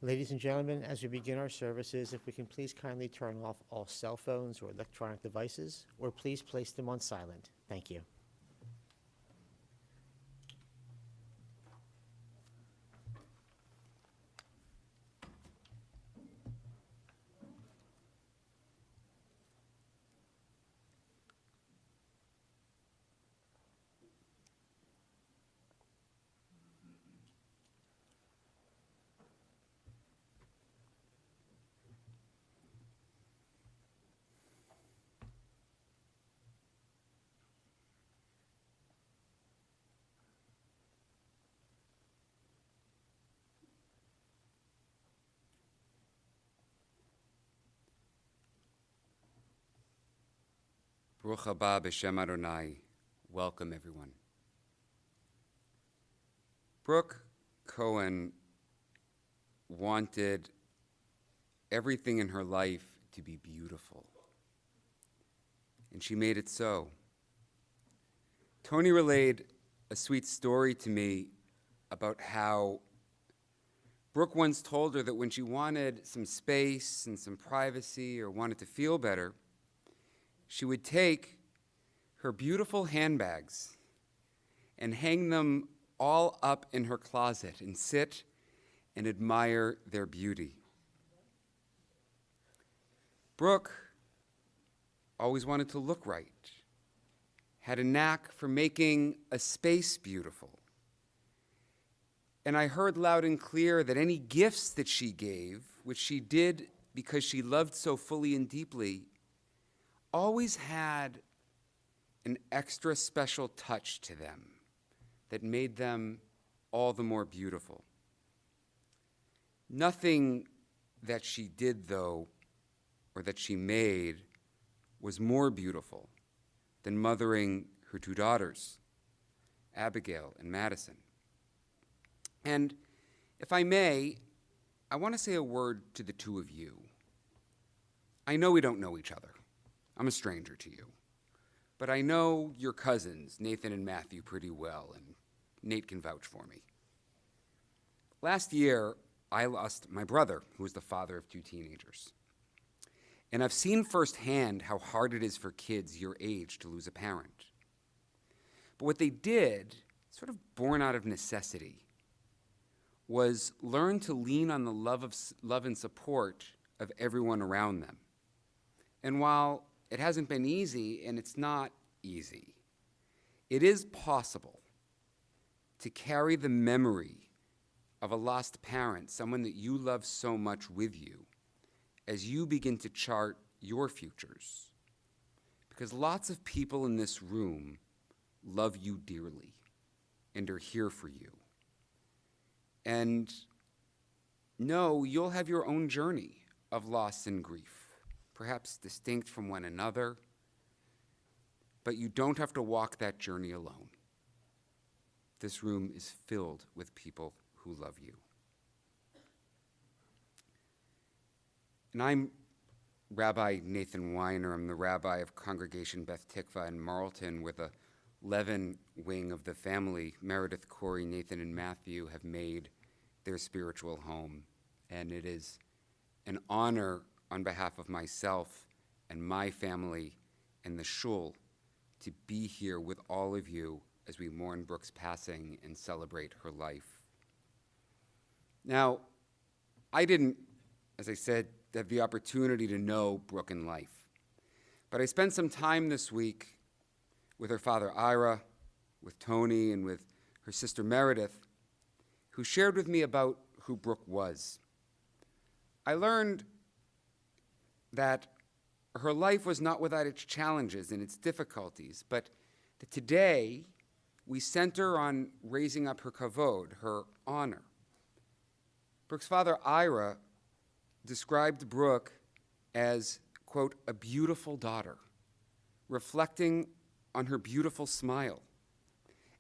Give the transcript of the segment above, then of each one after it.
Ladies and gentlemen, as we begin our services, if we can please kindly turn off all cell phones or electronic devices, or please place them on silent. Thank you. Baruch haba b'shem Adonai. Welcome, everyone. Brooke Cohen wanted everything in her life to be beautiful, and she made it so. Tony relayed a sweet story to me about how Brooke once told her that when she wanted some space and some privacy or wanted to feel better, she would take her beautiful handbags and hang them all up in her closet and sit and admire their beauty. Brooke always wanted to look right, had a knack for making a space beautiful. And I heard loud and clear that any gifts that she gave, which she did because she loved so fully and deeply, always had an extra special touch to them that made them all the more beautiful. Nothing that she did, though, or that she made, was more beautiful than mothering her two daughters, Abigail and Madison. And if I may, I want to say a word to the two of you. I know we don't know each other. I'm a stranger to you. But I know your cousins, Nathan and Matthew, pretty well, and Nate can vouch for me. Last year, I lost my brother, who was the father of two teenagers. And I've seen firsthand how hard it is for kids your age to lose a parent. But what they did, sort of born out of necessity, was learn to lean on the love and support of everyone around them. And while it hasn't been easy, and it's not easy, it is possible to carry the memory of a lost parent, someone that you love so much, with you as you begin to chart your futures. Because lots of people in this room love you dearly and are here for you. And no, you'll have your own journey of loss and grief, perhaps distinct from one another, but you don't have to walk that journey alone. This room is filled with people who love you. And I'm Rabbi Nathan Weiner. I'm the rabbi of Congregation Beth Tikva in Marlton, where the Levin wing of the family, Meredith, Corey, Nathan, and Matthew, have made their spiritual home. And it is an honor on behalf of myself and my family and the shul to be here with all of you as we mourn Brooke's passing and celebrate her life. Now, I didn't, as I said, have the opportunity to know Brooke in life, but I spent some time this week with her father Ira, with Tony, and with her sister Meredith, who shared with me about who Brooke was. I learned that her life was not without its challenges and its difficulties, but that today we center on raising up her kavod, her honor. Brooke's father Ira described Brooke as, quote, a beautiful daughter, reflecting on her beautiful smile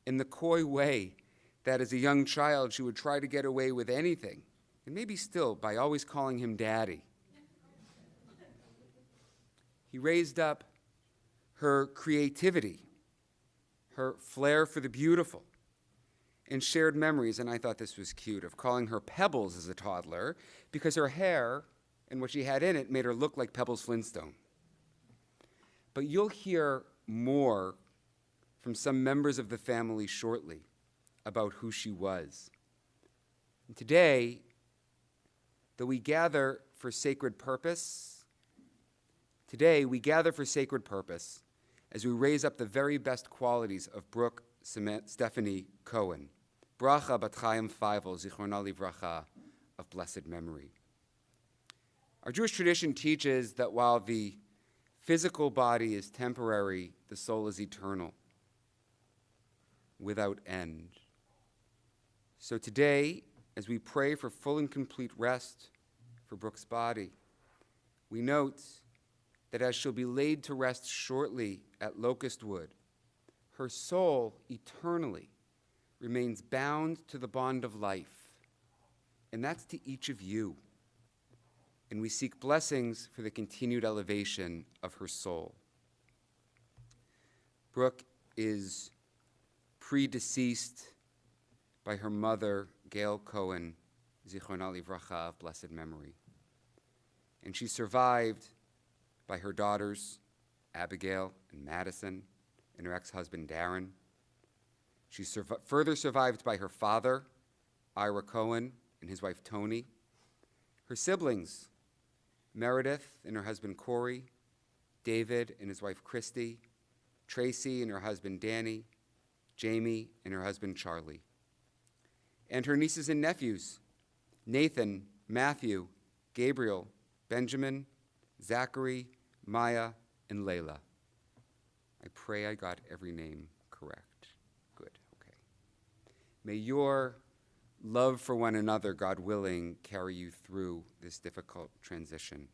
in the coy way that as a young child she would try to get away with anything, and maybe still by always calling him daddy. He raised up her creativity, her flair for the beautiful, and shared memories, and I thought this was cute, of calling her Pebbles as a toddler because her hair and what she had in it made her look like Pebbles Flintstone. But you'll hear more from some members of the family shortly about who she was. And today, though we gather for sacred purpose, as we raise up the very best qualities of Brooke Stephanie Cohen, Bracha Bat Chaim Feivel, Zichrona Livracha, of blessed memory. Our Jewish tradition teaches that while the physical body is temporary, the soul is eternal, without end. So today, as we pray for full and complete rest for Brooke's body, we note that as she'll be laid to rest shortly at Locust Wood, her soul eternally remains bound to the bond of life, and that's to each of you. And we seek blessings for the continued elevation of her soul. Brooke is predeceased by her mother, Gail Cohen, Zichrona Livracha, of blessed memory. And she's survived by her daughters, Abigail and Madison, and her ex-husband, Darren. She's further survived by her father, Ira Cohen, and his wife, Toni. Her siblings, Meredith and her husband, Corey, David and his wife, Christy, Tracy and her husband, Danny, Jamie and her husband, Charlie. And her nieces and nephews, Nathan, Matthew, Gabriel, Benjamin, Zachary, Maya, and Layla. I pray I got every name correct. Good, okay. May your love for one another, God willing, carry you through this difficult transition.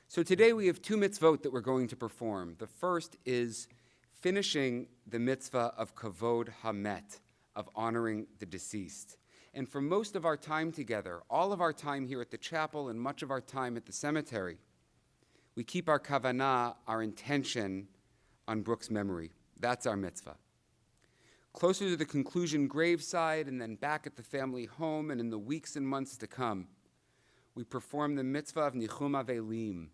So today we have two mitzvot that we're going to perform. The first is finishing the mitzvah of kavod hamet, of honoring the deceased. And for most of our time together, all of our time here at the chapel and much of our time at the cemetery, we keep our kavanah, our intention, on Brooke's memory. That's our mitzvah. Closer to the conclusion graveside and then back at the family home and in the weeks and months to come, we perform the mitzvah of nichum avelim,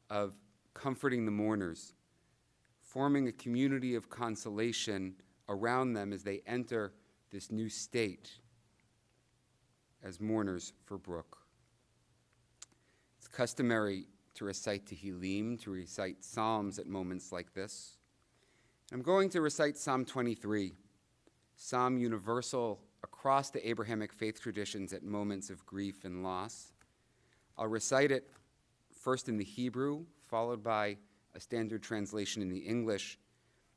of comforting the mourners, forming a community of consolation around them as they enter this new state as mourners for Brooke. It's customary to recite Tehillim, to recite Psalms at moments like this. I'm going to recite Psalm 23, Psalm universal across the Abrahamic faith traditions at moments of grief and loss. I'll recite it first in the Hebrew, followed by a standard translation in the English.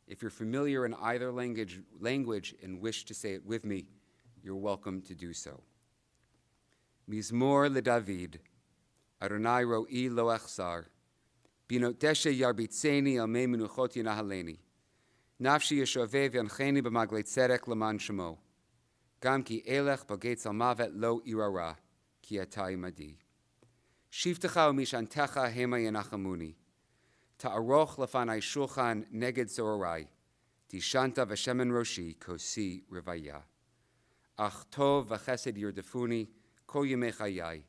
If you're familiar in either language and wish to say it with me, you're welcome to do so. Mizmor leDavid, Adonai ro'i lo echsar, binot deshe yarbitzeni al mei menuchot yinahaleni, nafshi yeshoveh v'yancheni b'maglei tzedek leman shemo, gam ki elech b'gates al mavet lo irara, ki atai madi. Shivtecha u'mishantecha hema yenachamuni, ta'aroch lefanai shulchan neged zorai, tishanta v'shemen roshi kosi rivaya. Ach tov v'chesed yirdefuni kol yemei chayai,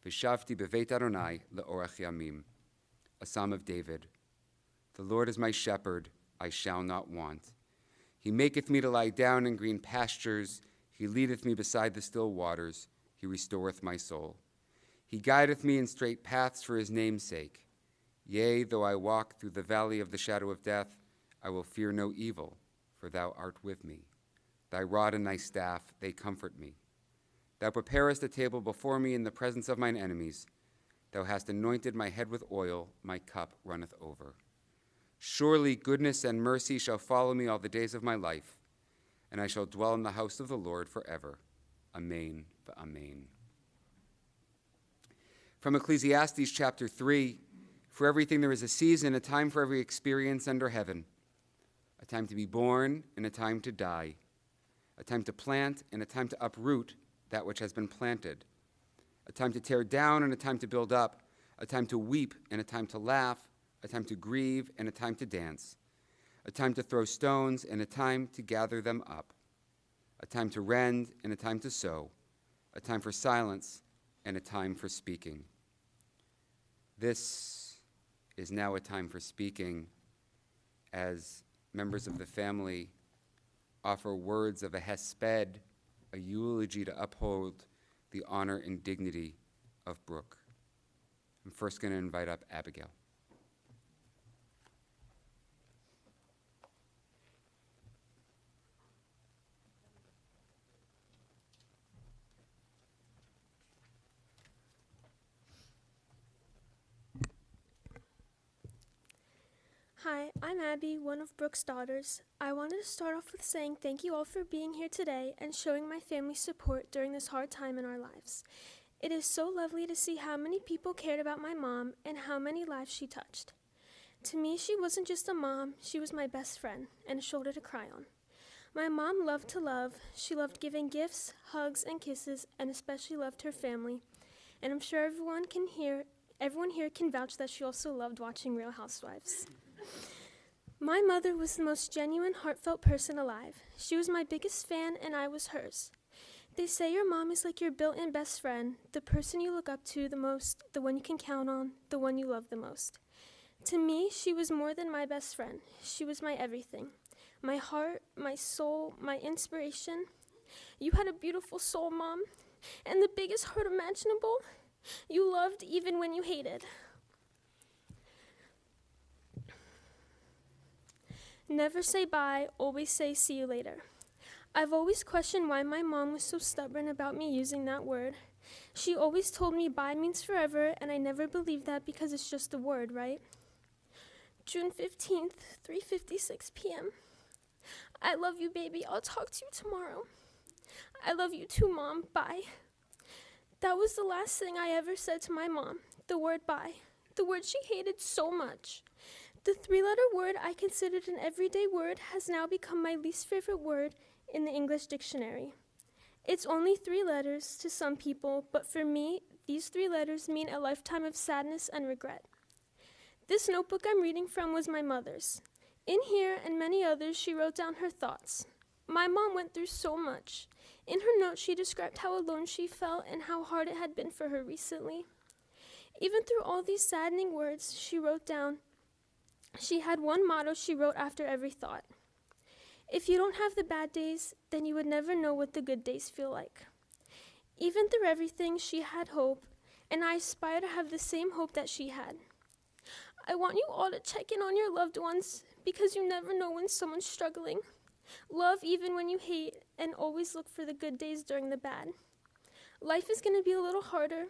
v'shavti b'veit Adonai le'orach yamim. A Psalm of David. The Lord is my shepherd, I shall not want. He maketh me to lie down in green pastures. He leadeth me beside the still waters. He restoreth my soul. He guideth me in straight paths for his name's sake. Yea, though I walk through the valley of the shadow of death, I will fear no evil, for thou art with me. Thy rod and thy staff, they comfort me. Thou preparest a table before me in the presence of mine enemies. Thou hast anointed my head with oil, my cup runneth over. Surely goodness and mercy shall follow me all the days of my life, and I shall dwell in the house of the Lord forever. Amen v'amen. From Ecclesiastes chapter 3, for everything there is a season, a time for every experience under heaven, a time to be born and a time to die, a time to plant and a time to uproot that which has been planted, a time to tear down and a time to build up, a time to weep and a time to laugh, a time to grieve and a time to dance, a time to throw stones and a time to gather them up, a time to rend and a time to sow, a time for silence and a time for speaking. This is now a time for speaking as members of the family offer words of a hesped, a eulogy to uphold the honor and dignity of Brooke. I'm first going to invite up Abigail. Hi, I'm Abby, one of Brooke's daughters. I wanted to start off with saying thank you all for being here today and showing my family support during this hard time in our lives. It is so lovely to see how many people cared about my mom and how many lives she touched. To me, she wasn't just a mom, she was my best friend and a shoulder to cry on. My mom loved to love. She loved giving gifts, hugs, and kisses, and especially loved her family. And I'm sure everyone here can vouch that she also loved watching Real Housewives. My mother was the most genuine, heartfelt person alive. She was my biggest fan, and I was hers. They say your mom is like your built-in best friend, the person you look up to the most, the one you can count on, the one you love the most. To me, she was more than my best friend. She was my everything. My heart, my soul, my inspiration. You had a beautiful soul, Mom, and the biggest heart imaginable. You loved even when you hated. Never say bye, always say see you later. I've always questioned why my mom was so stubborn about me using that word. She always told me bye means forever, and I never believed that because it's just a word, right? June 15th, 3:56 p.m. I love you, baby. I'll talk to you tomorrow. I love you too, Mom. Bye. That was the last thing I ever said to my mom, the word bye, the word she hated so much. The 3-letter word I considered an everyday word has now become my least favorite word in the English dictionary. It's only 3 letters to some people, but for me, these 3 letters mean a lifetime of sadness and regret. This notebook I'm reading from was my mother's. In here and many others, she wrote down her thoughts. My mom went through so much. In her note, she described how alone she felt and how hard it had been for her recently. Even through all these saddening words she wrote down, she had one motto she wrote after every thought. If you don't have the bad days, then you would never know what the good days feel like. Even through everything, she had hope, and I aspire to have the same hope that she had. I want you all to check in on your loved ones because you never know when someone's struggling. Love even when you hate, and always look for the good days during the bad. Life is going to be a little harder,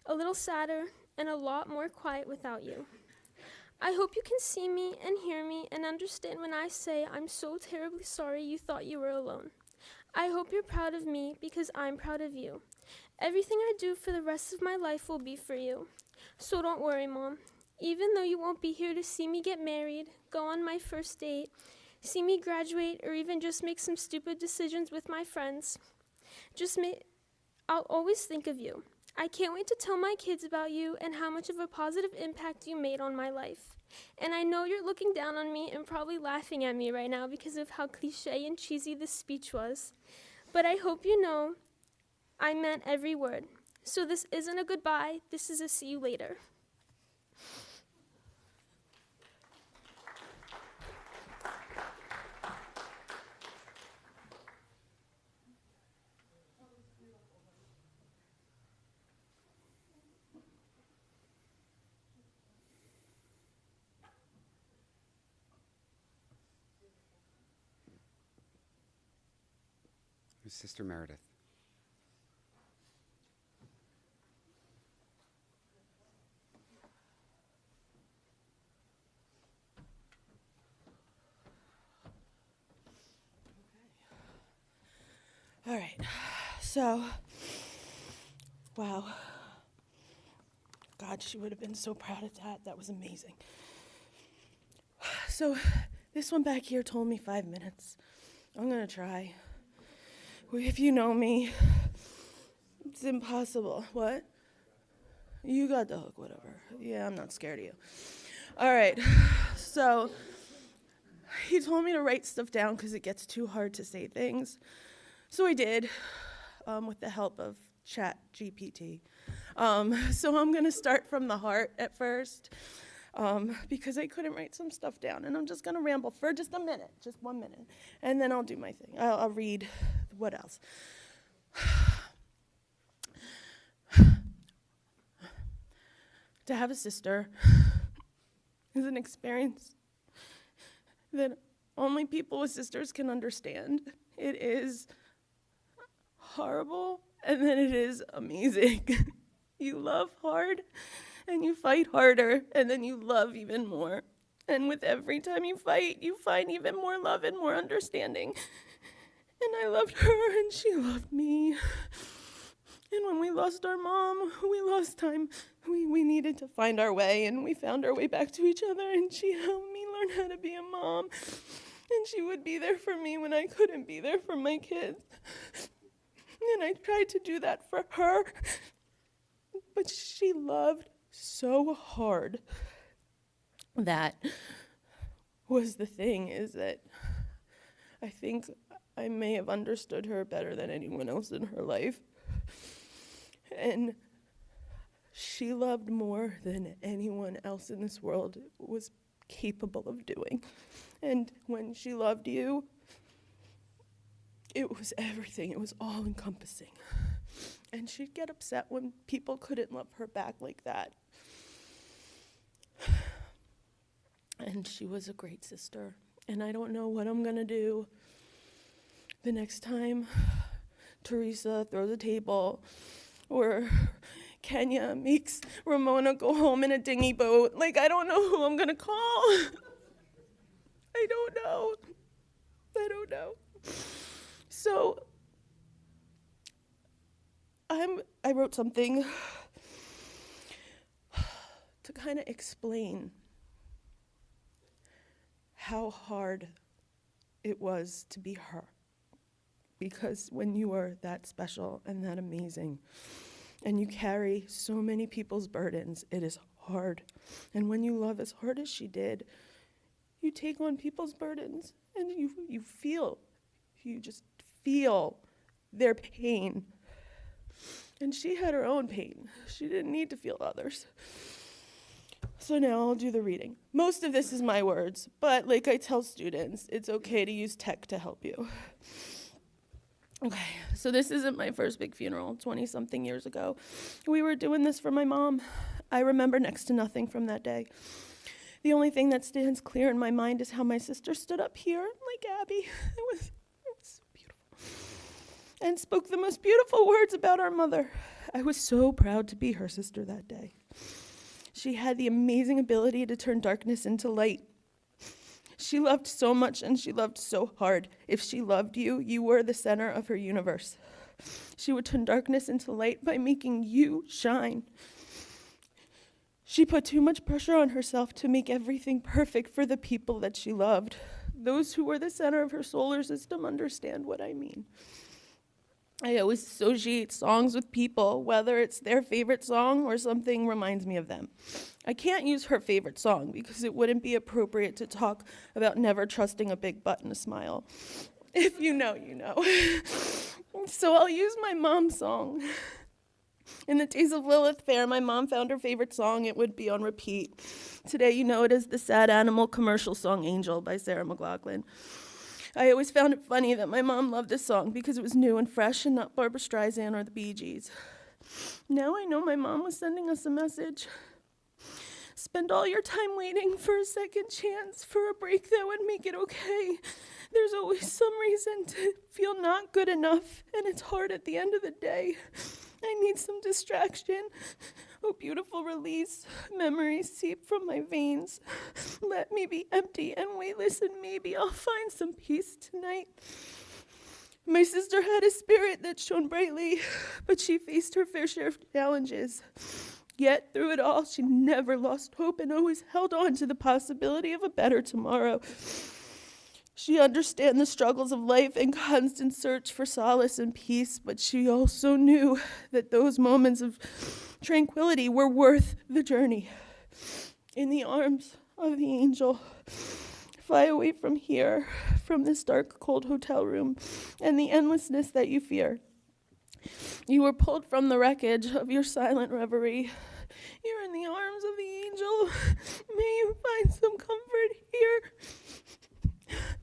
a little sadder, and a lot more quiet without you. I hope you can see me and hear me and understand when I say I'm so terribly sorry you thought you were alone. I hope you're proud of me because I'm proud of you. Everything I do for the rest of my life will be for you. So don't worry, Mom. Even though you won't be here to see me get married, go on my first date, see me graduate, or even just make some stupid decisions with my friends, I'll always think of you. I can't wait to tell my kids about you and how much of a positive impact you made on my life. And I know you're looking down on me and probably laughing at me right now because of how cliche and cheesy this speech was. But I hope you know I meant every word. So this isn't a goodbye, this is a see you later. Sister Meredith. All right, so, wow. God, she would have been so proud of that. That was amazing. So, this one back here told me 5 minutes. I'm gonna try. If you know me, it's impossible. What? You got the hook, whatever. Yeah, I'm not scared of you. All right, so he told me to write stuff down because it gets too hard to say things. So I did, with the help of Chat GPT. So I'm going to start from the heart at first, because I couldn't write some stuff down. And I'm just going to ramble for just a minute, just 1 minute. And then I'll do my thing. I'll read what else. To have a sister is an experience that only people with sisters can understand. It is horrible, and then it is amazing. You love hard, and you fight harder, and then you love even more. And with every time you fight, you find even more love and more understanding. And I loved her, and she loved me. And when we lost our mom, we lost time. We needed to find our way, and we found our way back to each other, and she helped me learn how to be a mom. And she would be there for me when I couldn't be there for my kids. And I tried to do that for her. But she loved so hard. That was the thing, is that I think I may have understood her better than anyone else in her life. And she loved more than anyone else in this world was capable of doing. And when she loved you, it was everything. It was all-encompassing. And she'd get upset when people couldn't love her back like that. And she was a great sister. And I don't know what I'm going to do the next time Teresa throws a table or Kenya makes Ramona go home in a dinghy boat. Like, I don't know who I'm going to call. I don't know. So, I wrote something to kind of explain how hard it was to be her. Because when you are that special and that amazing, and you carry so many people's burdens, it is hard. And when you love as hard as she did, you take on people's burdens, and you just feel their pain. And she had her own pain. She didn't need to feel others. So now I'll do the reading. Most of this is my words, but like I tell students, it's okay to use tech to help you. Okay, so this isn't my first big funeral, 20-something years ago. We were doing this for my mom. I remember next to nothing from that day. The only thing that stands clear in my mind is how my sister stood up here, like Abby. It was so beautiful. And spoke the most beautiful words about our mother. I was so proud to be her sister that day. She had the amazing ability to turn darkness into light. She loved so much, and she loved so hard. If she loved you, you were the center of her universe. She would turn darkness into light by making you shine. She put too much pressure on herself to make everything perfect for the people that she loved. Those who were the center of her solar system understand what I mean. I always associate songs with people, whether it's their favorite song or something reminds me of them. I can't use her favorite song because it wouldn't be appropriate to talk about never trusting a big butt and a smile. If you know, you know. So I'll use my mom's song. In the days of Lilith Fair, my mom found her favorite song. It would be on repeat. Today, you know it as the sad animal commercial song Angel by Sarah McLachlan. I always found it funny that my mom loved this song because it was new and fresh and not Barbra Streisand or the Bee Gees. Now I know my mom was sending us a message. Spend all your time waiting for a second chance, for a break that would make it okay. There's always some reason to feel not good enough, and it's hard at the end of the day. I need some distraction. Oh, beautiful release. Memories seep from my veins. Let me be empty and weightless, and maybe I'll find some peace tonight. My sister had a spirit that shone brightly, but she faced her fair share of challenges. Yet, through it all, she never lost hope and always held on to the possibility of a better tomorrow. She understood the struggles of life and constant search for solace and peace, but she also knew that those moments of tranquility were worth the journey. In the arms of the angel, fly away from here, from this dark, cold hotel room, and the endlessness that you fear. You were pulled from the wreckage of your silent reverie. You're in the arms of the angel. May you find some comfort here.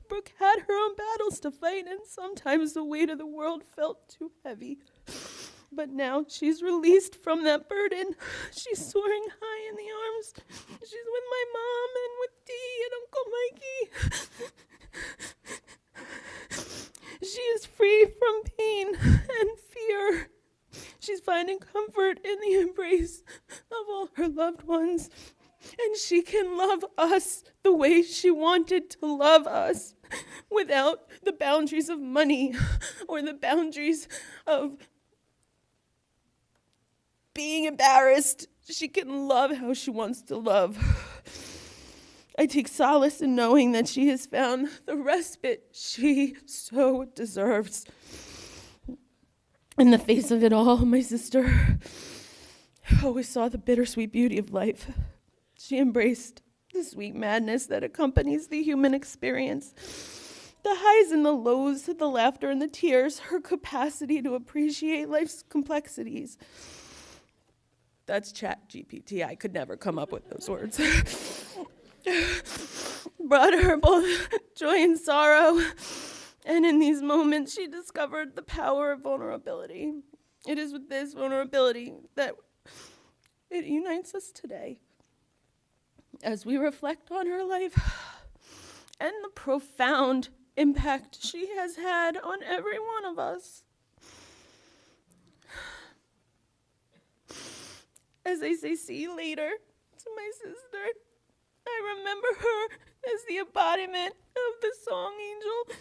Brooke had her own battles to fight, and sometimes the weight of the world felt too heavy. But now she's released from that burden. She's soaring high in the arms. She's with my mom and with Dee and Uncle Mikey. She is free from pain and fear. She's finding comfort in the embrace of all her loved ones. And she can love us the way she wanted to love us, without the boundaries of money or the boundaries of being embarrassed. She can love how she wants to love. I take solace in knowing that she has found the respite she so deserves. In the face of it all, my sister always saw the bittersweet beauty of life. She embraced the sweet madness that accompanies the human experience. The highs and the lows, the laughter and the tears, her capacity to appreciate life's complexities. That's ChatGPT. I could never come up with those words. Brought her both joy and sorrow. And in these moments, she discovered the power of vulnerability. It is with this vulnerability that it unites us today. As we reflect on her life and the profound impact she has had on every one of us. As I say, see you later to my sister, I remember her as the embodiment of the song Angel.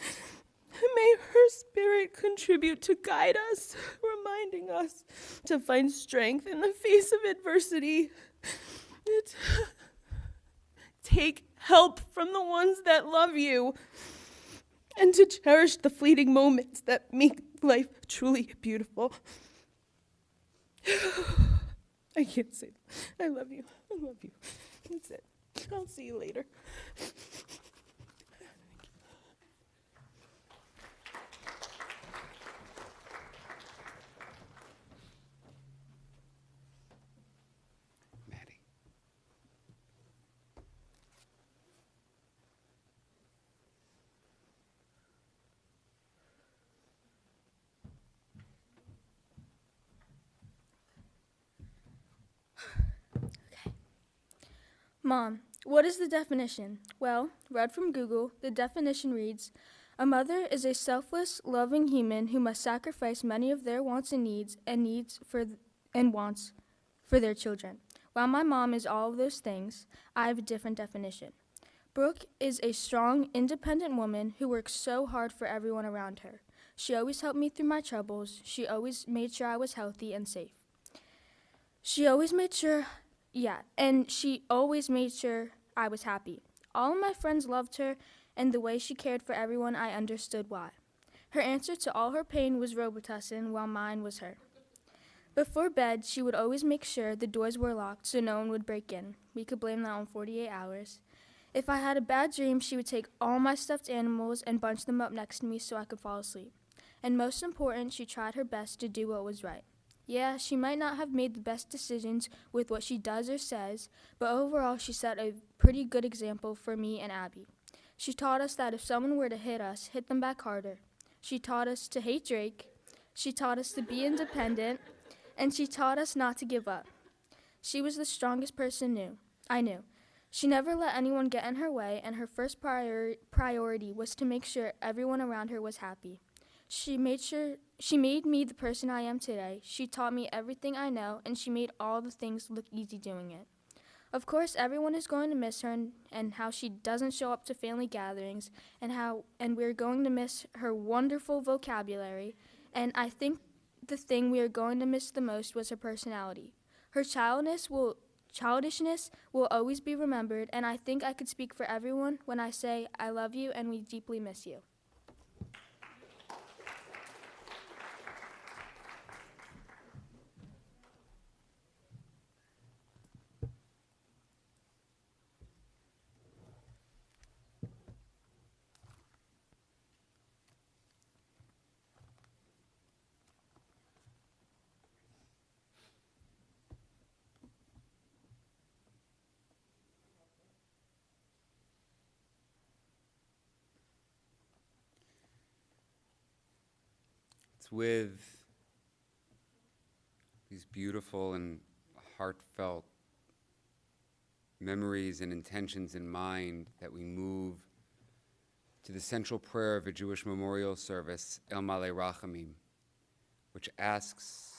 May her spirit contribute to guide us, reminding us to find strength in the face of adversity. Take help from the ones that love you, and to cherish the fleeting moments that make life truly beautiful. I can't say that. I love you. I love you. That's it. I'll see you later. Maddie. Mom, what is the definition? Well, read from Google, the definition reads, a mother is a selfless, loving human who must sacrifice many of their wants and needs and wants for their children. While my mom is all of those things, I have a different definition. Brooke is a strong, independent woman who works so hard for everyone around her. She always helped me through my troubles. She always made sure I was healthy and safe. She always made sure I was happy. All of my friends loved her, and the way she cared for everyone, I understood why. Her answer to all her pain was Robitussin, while mine was her. Before bed, she would always make sure the doors were locked so no one would break in. We could blame that on 48 hours. If I had a bad dream, she would take all my stuffed animals and bunch them up next to me so I could fall asleep. And most important, she tried her best to do what was right. Yeah, she might not have made the best decisions with what she does or says, but overall she set a pretty good example for me and Abby. She taught us that if someone were to hit us, hit them back harder. She taught us to hate Drake. She taught us to be independent, and she taught us not to give up. She was the strongest person I knew. She never let anyone get in her way, and her first priority was to make sure everyone around her was happy. She made me the person I am today. She taught me everything I know, and she made all the things look easy doing it. Of course, everyone is going to miss her and how she doesn't show up to family gatherings, and we're going to miss her wonderful vocabulary. And I think the thing we are going to miss the most was her personality. Her childishness will always be remembered, and I think I could speak for everyone when I say I love you and we deeply miss you. It's with these beautiful and heartfelt memories and intentions in mind that we move to the central prayer of a Jewish memorial service, El Malei Rachamim, which asks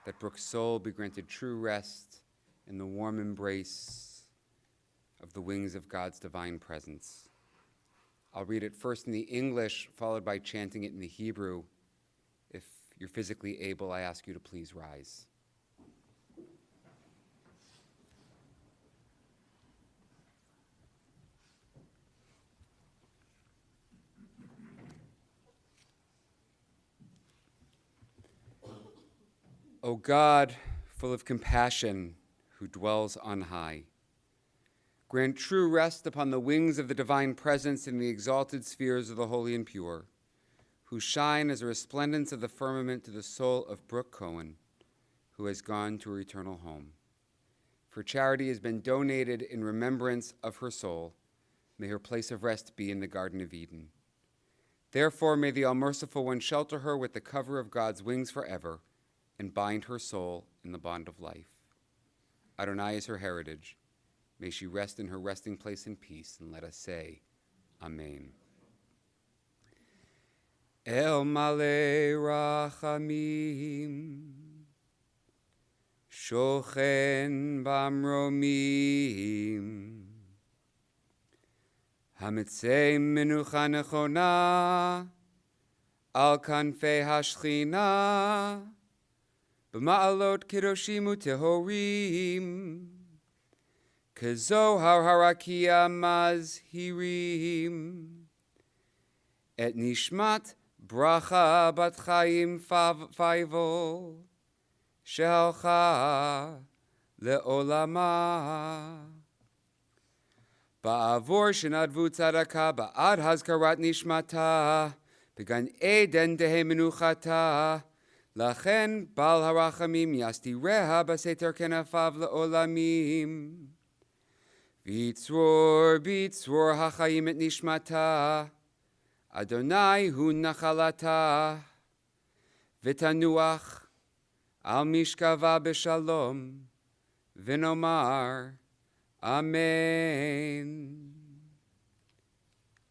that Brooke's soul be granted true rest in the warm embrace of the wings of God's divine presence. I'll read it first in the English, followed by chanting it in the Hebrew. If you're physically able, I ask you to please rise. O God, full of compassion, who dwells on high, grant true rest upon the wings of the divine presence in the exalted spheres of the holy and pure, who shine as a resplendence of the firmament to the soul of Brooke Cohen, who has gone to her eternal home. For charity has been donated in remembrance of her soul. May her place of rest be in the Garden of Eden. Therefore, may the All-Merciful One shelter her with the cover of God's wings forever, and bind her soul in the bond of life. Adonai is her heritage. May she rest in her resting place in peace, and let us say, Amen. El Malei Rachamim, Shochen Bamromim, Hamitzei Menucha Nechona, Al Kanfei Hashchina, B'ma'alot Kedoshim Utehorim, Kezohar Harakia Mazhirim, Et Nishmat Bracha Bat Chaim Faivo, Shehalcha Le'olama, Ba'avor Shenadvu Tzadaka Ba'ad Hazkarat Nishmata, Began Eden Dehe Menuchata, Lachen Bal Harachamim Yasti Reha Baseter Kenafav Le'olamim, Bitzror Hachayim Et Nishmata, Adonai Hu Nachalata, V'tanuach Al Mishkava B'Shalom, V'nomar, Amen.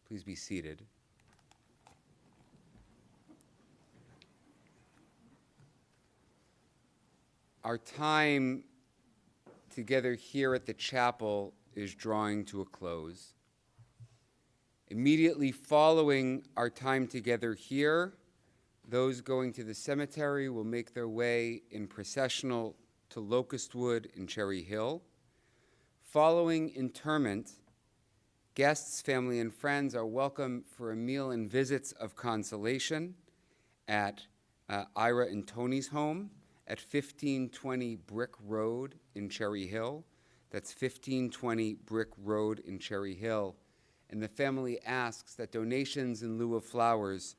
Please be seated. Our time together here at the chapel is drawing to a close. Immediately following our time together here, those going to the cemetery will make their way in processional to Locustwood in Cherry Hill. Following interment, guests, family, and friends are welcome for a meal and visits of consolation at Ira and Tony's home at 1520 Brick Road in Cherry Hill. That's 1520 Brick Road in Cherry Hill. And the family asks that donations in lieu of flowers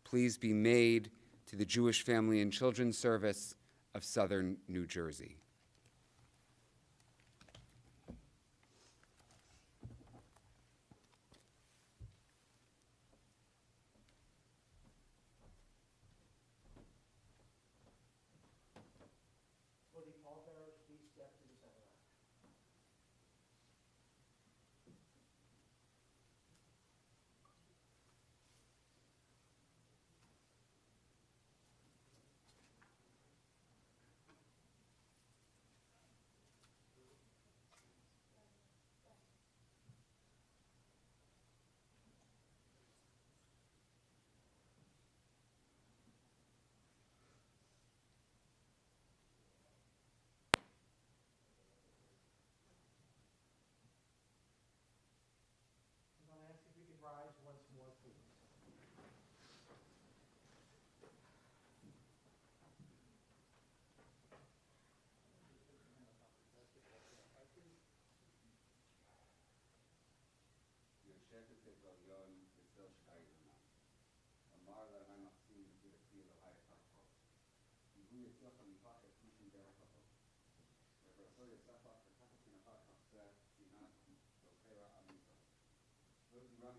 please be made to the Jewish Family and Children's Service of Southern New Jersey. For the pallbearers, please step to the center line. I'm going to ask if we could rise once more, please. Those who run